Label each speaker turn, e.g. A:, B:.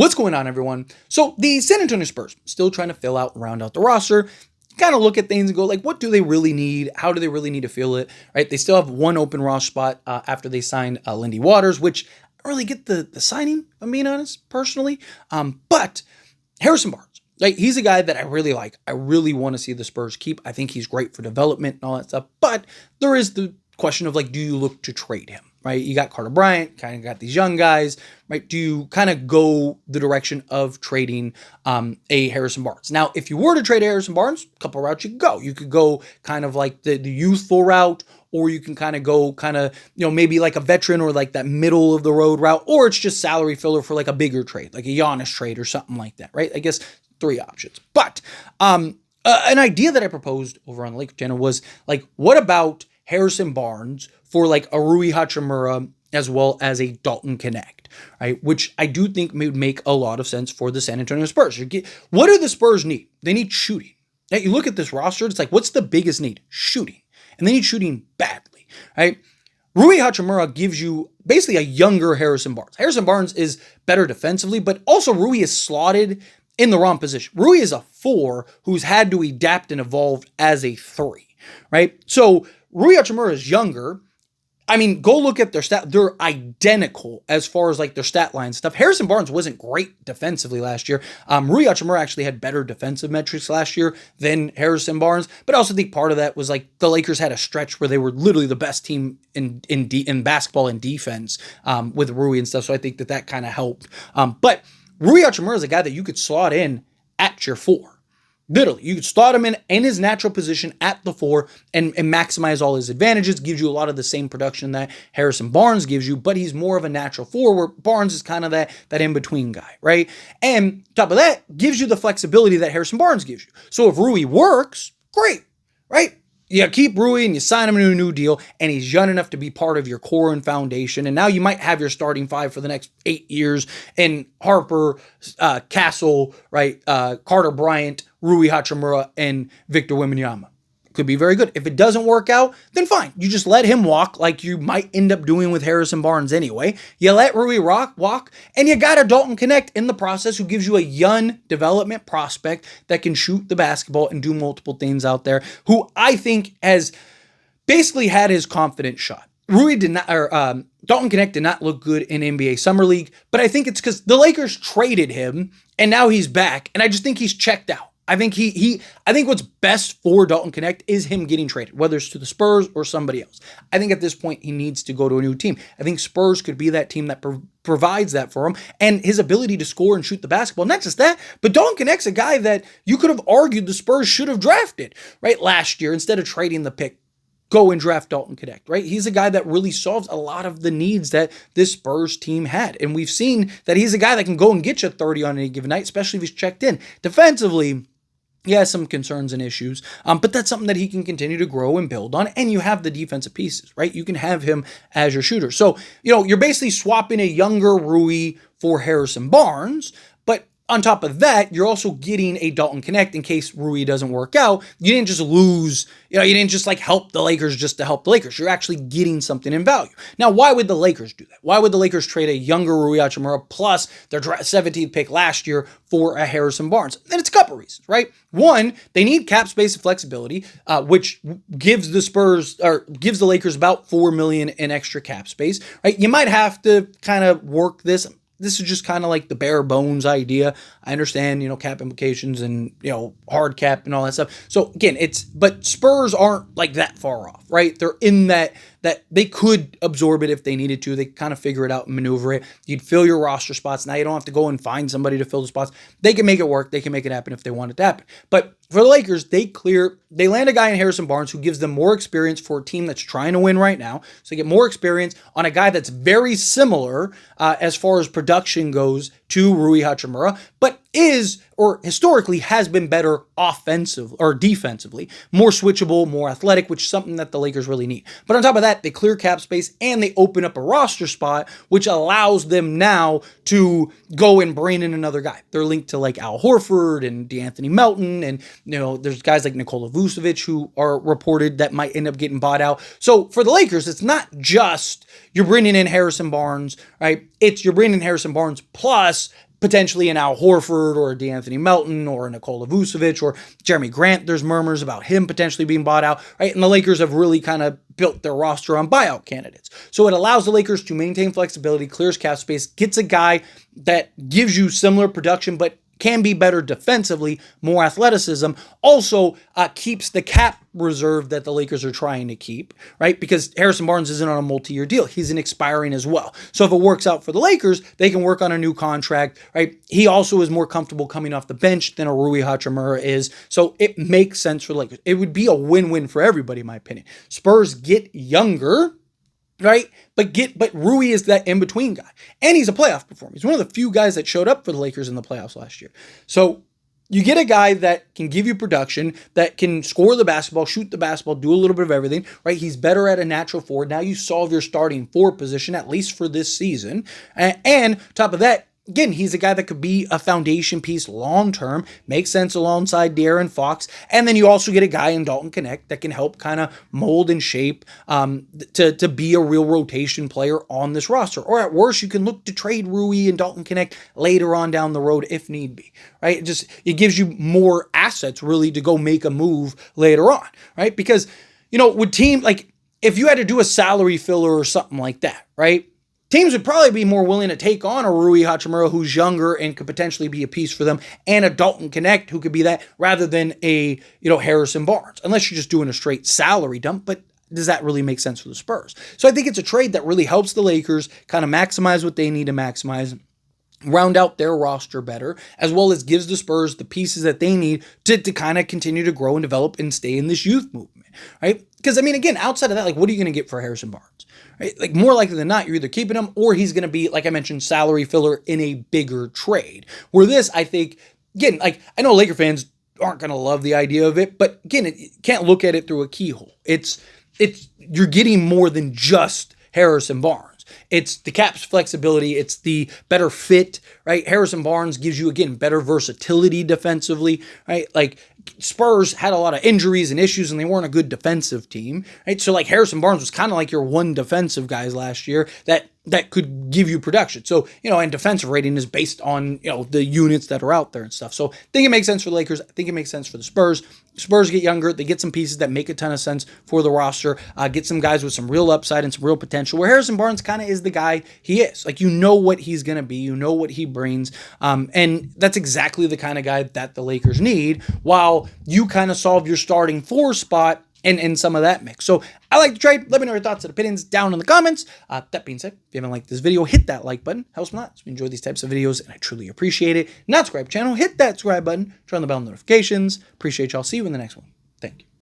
A: What's going on, everyone? So the San Antonio Spurs still trying to fill out and round out the roster. Kind of look at things and go like, what do they really need? How do they really need to fill it? Right? They still have one open roster spot after they signed Lindy Waters, which I don't really get the signing, if I'm being honest, personally. But Harrison Barnes, like, he's a guy that I really like. I really want to see the Spurs keep. I think he's great for development and all that stuff. But there is the question of like, do you look to trade him? Right? You got Carter Bryant, kind of got these young guys, right? Do you kind of go the direction of trading a Harrison Barnes? Now, if you were to trade Harrison Barnes, a couple of routes you could go. You could go kind of like the youthful route, or you can kind of go maybe like a veteran or like that middle of the road route, or it's just salary filler for like a bigger trade, like a Giannis trade or something like that, right? I guess 3 options. But an idea that I proposed over on the Lakers channel was like, what about Harrison Barnes for like a Rui Hachimura as well as a Dalton Knecht, right? Which I do think would make a lot of sense for the San Antonio Spurs. What do the Spurs need? They need shooting. Now, you look at this roster, it's like, what's the biggest need? Shooting. And they need shooting badly, right? Rui Hachimura gives you basically a younger Harrison Barnes. Harrison Barnes is better defensively, but also Rui is slotted in the wrong position. Rui is a 4 who's had to adapt and evolve as a 3, right? So Rui Hachimura is younger. I mean, go look at their stat. They're identical as far as like their stat line stuff. Harrison Barnes wasn't great defensively last year. Rui Hachimura actually had better defensive metrics last year than Harrison Barnes. But I also think part of that was like the Lakers had a stretch where they were literally the best team in basketball and defense with Rui and stuff. So I think that kind of helped. But Rui Hachimura is a guy that you could slot in at your 4. Literally, you could slot him in his natural position at the 4 and maximize all his advantages. Gives you a lot of the same production that Harrison Barnes gives you, but he's more of a natural 4, where Barnes is kind of that in-between guy, right? And top of that, gives you the flexibility that Harrison Barnes gives you. So if Rui works, great, right? You keep Rui and you sign him to a new deal, and he's young enough to be part of your core and foundation. And now you might have your starting 5 for the next 8 years in Harper, Castle, right? Carter Bryant, Rui Hachimura, and Victor Wembanyama. Could be very good. If it doesn't work out, then fine. You just let him walk like you might end up doing with Harrison Barnes anyway. You let Rui walk, and you got a Dalton Knecht in the process who gives you a young development prospect that can shoot the basketball and do multiple things out there, who I think has basically had his confidence shot. Dalton Knecht did not look good in NBA Summer League, but I think it's because the Lakers traded him, and now he's back, and I just think he's checked out. I think I think what's best for Dalton Knecht is him getting traded, whether it's to the Spurs or somebody else. I think at this point he needs to go to a new team. I think Spurs could be that team that provides that for him, and his ability to score and shoot the basketball. Not just that, but Dalton Knecht's a guy that you could have argued the Spurs should have drafted, right, last year instead of trading the pick. Go and draft Dalton Knecht, right? He's a guy that really solves a lot of the needs that this Spurs team had. And we've seen that he's a guy that can go and get you 30 on any given night, especially if he's checked in. Defensively, he has some concerns and issues, but that's something that he can continue to grow and build on. And you have the defensive pieces, right? You can have him as your shooter. So, you're basically swapping a younger Rui for Harrison Barnes, but on top of that, you're also getting a Dalton Knecht in case Rui doesn't work out. You didn't just lose, you didn't just like help the Lakers just to help the Lakers. You're actually getting something in value. Now, why would the Lakers do that? Why would the Lakers trade a younger Rui Hachimura plus their 17th pick last year for a Harrison Barnes? And it's a couple reasons, right? One, they need cap space and flexibility, which gives the Lakers about $4 million in extra cap space, right? You might have to kind of work this. This is just kind of like the bare bones idea. I understand, cap implications and, hard cap and all that stuff. So again, but Spurs aren't like that far off, right? They're in that they could absorb it if they needed to. They kind of figure it out and maneuver it. You'd fill your roster spots. Now you don't have to go and find somebody to fill the spots. They can make it work. They can make it happen if they want it to happen. But for the Lakers, they land a guy in Harrison Barnes who gives them more experience for a team that's trying to win right now. So they get more experience on a guy that's very similar as far as production goes to Rui Hachimura, but historically has been better offensive or defensively, more switchable, more athletic, which is something that the Lakers really need. But on top of that, they clear cap space and they open up a roster spot, which allows them now to go and bring in another guy. They're linked to like Al Horford and DeAnthony Melton, and there's guys like Nikola Vucevic who are reported that might end up getting bought out. So for the Lakers, it's not just you're bringing in Harrison Barnes, right? It's you're bringing in Harrison Barnes plus potentially an Al Horford or a DeAnthony Melton or a Nikola Vucevic or Jeremy Grant. There's murmurs about him potentially being bought out, right? And the Lakers have really kind of built their roster on buyout candidates. So it allows the Lakers to maintain flexibility, clears cap space, gets a guy that gives you similar production, but can be better defensively, more athleticism, also keeps the cap reserve that the Lakers are trying to keep, right? Because Harrison Barnes isn't on a multi-year deal. He's an expiring as well. So if it works out for the Lakers, they can work on a new contract, right? He also is more comfortable coming off the bench than a Rui Hachimura is. So it makes sense for the Lakers. It would be a win-win for everybody, in my opinion. Spurs get younger, right? But Rui is that in-between guy. And he's a playoff performer. He's one of the few guys that showed up for the Lakers in the playoffs last year. So you get a guy that can give you production, that can score the basketball, shoot the basketball, do a little bit of everything, right? He's better at a natural forward. Now you solve your starting forward position, at least for this season. And top of that, again, he's a guy that could be a foundation piece long-term, makes sense alongside De'Aaron Fox. And then you also get a guy in Dalton Knecht that can help kind of mold and shape to be a real rotation player on this roster. Or at worst, you can look to trade Rui and Dalton Knecht later on down the road if need be, right? It gives you more assets really to go make a move later on, right? Because, with team, like if you had to do a salary filler or something like that, right? Teams would probably be more willing to take on a Rui Hachimura who's younger and could potentially be a piece for them, and a Dalton Knecht who could be that, rather than a Harrison Barnes, unless you're just doing a straight salary dump. But does that really make sense for the Spurs? So I think it's a trade that really helps the Lakers kind of maximize what they need to maximize, round out their roster better, as well as gives the Spurs the pieces that they need to kind of continue to grow and develop and stay in this youth movement, right? Because, again, outside of that, like, what are you going to get for Harrison Barnes? Right? Like, more likely than not, you're either keeping him or he's going to be, like I mentioned, salary filler in a bigger trade. Where this, I think, again, like, I know Laker fans aren't going to love the idea of it, but again, you can't look at it through a keyhole. You're getting more than just Harrison Barnes. It's the cap's flexibility. It's the better fit, right? Harrison Barnes gives you, again, better versatility defensively, right? Like, Spurs had a lot of injuries and issues, and they weren't a good defensive team, right? So, like, Harrison Barnes was kind of like your one defensive guys last year that could give you production. So, and defensive rating is based on, the units that are out there and stuff. So I think it makes sense for the Lakers. I think it makes sense for the Spurs. Spurs get younger. They get some pieces that make a ton of sense for the roster. Get some guys with some real upside and some real potential, where Harrison Barnes kind of is the guy he is. Like, what he's going to be. What he brings. And that's exactly the kind of guy that the Lakers need, while you kind of solve your starting four spot and some of that mix. So I like the trade. Let me know your thoughts and opinions down in the comments. That being said, if you haven't liked this video, hit that like button. Helps me a lot. So we enjoy these types of videos, and I truly appreciate it. Not subscribe to the channel, hit that subscribe button, turn on the bell notifications. Appreciate y'all. See you in the next one. Thank you.